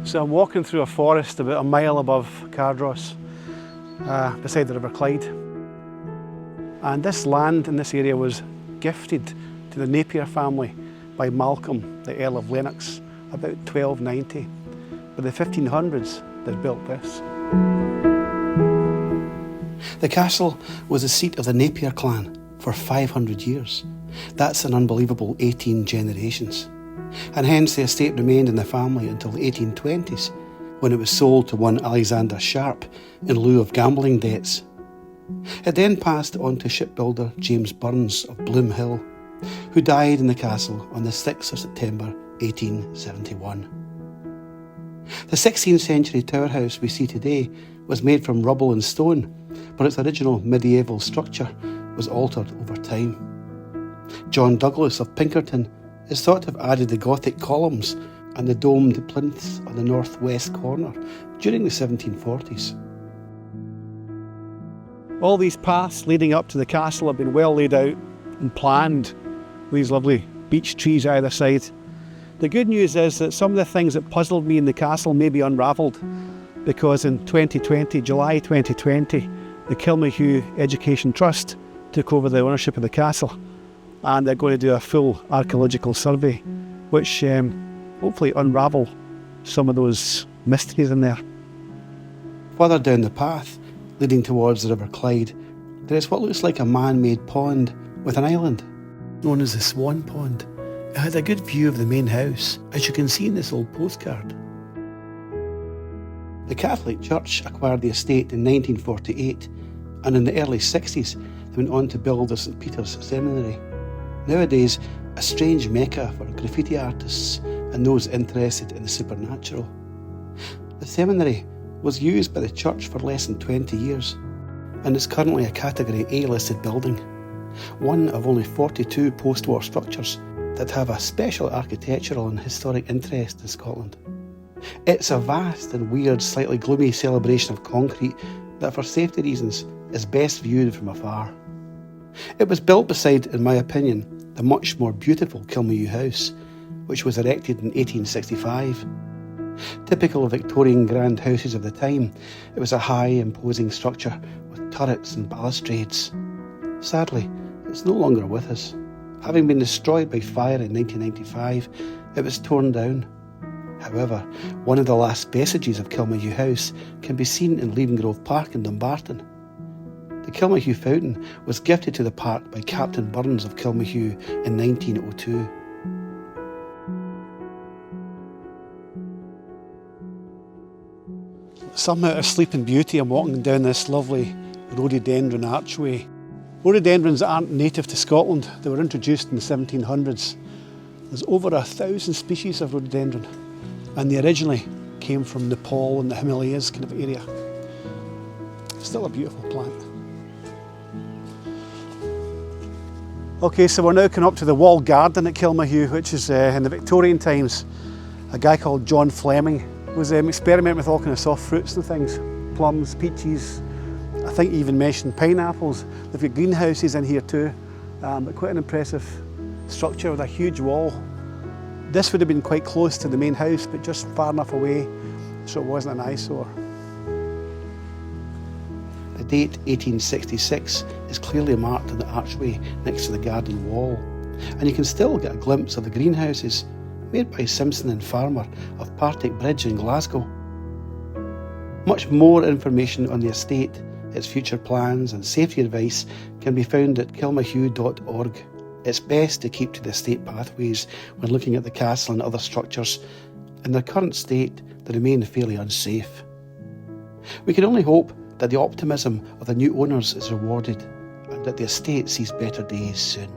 So I'm walking through a forest about a mile above Cardross, beside the River Clyde. And this land in this area was gifted to the Napier family by Malcolm, the Earl of Lennox, about 1290. By the 1500s, they built this. The castle was the seat of the Napier clan for 500 years. That's an unbelievable 18 generations. And hence the estate remained in the family until the 1820s, when it was sold to one Alexander Sharp in lieu of gambling debts. It then passed on to shipbuilder James Burns of Bloom Hill, who died in the castle on the 6th of September 1871. The 16th century tower house we see today was made from rubble and stone, but its original medieval structure was altered over time. John Douglas of Pinkerton is thought to have added the Gothic columns and the domed plinths on the northwest corner during the 1740s. All these paths leading up to the castle have been well laid out and planned with these lovely beech trees either side. The good news is that some of the things that puzzled me in the castle may be unravelled, because in July 2020, the Kilmahew Education Trust took over the ownership of the castle, and they're going to do a full archaeological survey, which hopefully unravel some of those mysteries in there. Further down the path, leading towards the River Clyde, there is what looks like a man-made pond with an island, known as the Swan Pond. It had a good view of the main house, as you can see in this old postcard. The Catholic Church acquired the estate in 1948, and in the early 60s they went on to build the St Peters Seminary. Nowadays, a strange mecca for graffiti artists and those interested in the supernatural. The seminary was used by the church for less than 20 years, and is currently a Category A listed building, one of only 42 post-war structures that have a special architectural and historic interest in Scotland. It's a vast and weird, slightly gloomy celebration of concrete that, for safety reasons, is best viewed from afar. It was built beside, in my opinion, the much more beautiful Kilmahew House, which was erected in 1865. Typical of Victorian grand houses of the time, it was a high, imposing structure with turrets and balustrades. Sadly, it's no longer with us. Having been destroyed by fire in 1995, it was torn down. However, one of the last vestiges of Kilmahew House can be seen in Leaven Grove Park in Dumbarton. The Kilmahew fountain was gifted to the park by Captain Burns of Kilmahew in 1902. Somehow out of sleep and beauty, I'm walking down this lovely rhododendron archway. Rhododendrons aren't native to Scotland. They were introduced in the 1700s. There's over 1,000 species of rhododendron, and they originally came from Nepal and the Himalayas kind of area. Still a beautiful plant. Okay, so we're now coming up to the walled garden at Kilmahew, which is in the Victorian times. A guy called John Fleming was experimenting with all kind of soft fruits and things. Plums, peaches, I think he even mentioned pineapples. They've got greenhouses in here too, but quite an impressive structure with a huge wall. This would have been quite close to the main house, but just far enough away so it wasn't an eyesore. The date 1866 is clearly marked on the archway next to the garden wall, and you can still get a glimpse of the greenhouses made by Simpson and Farmer of Partick Bridge in Glasgow. Much more information on the estate, its future plans and safety advice can be found at kilmahew.org. It's best to keep to the estate pathways when looking at the castle and other structures. In their current state, they remain fairly unsafe. We can only hope that the optimism of the new owners is rewarded and that the estate sees better days soon.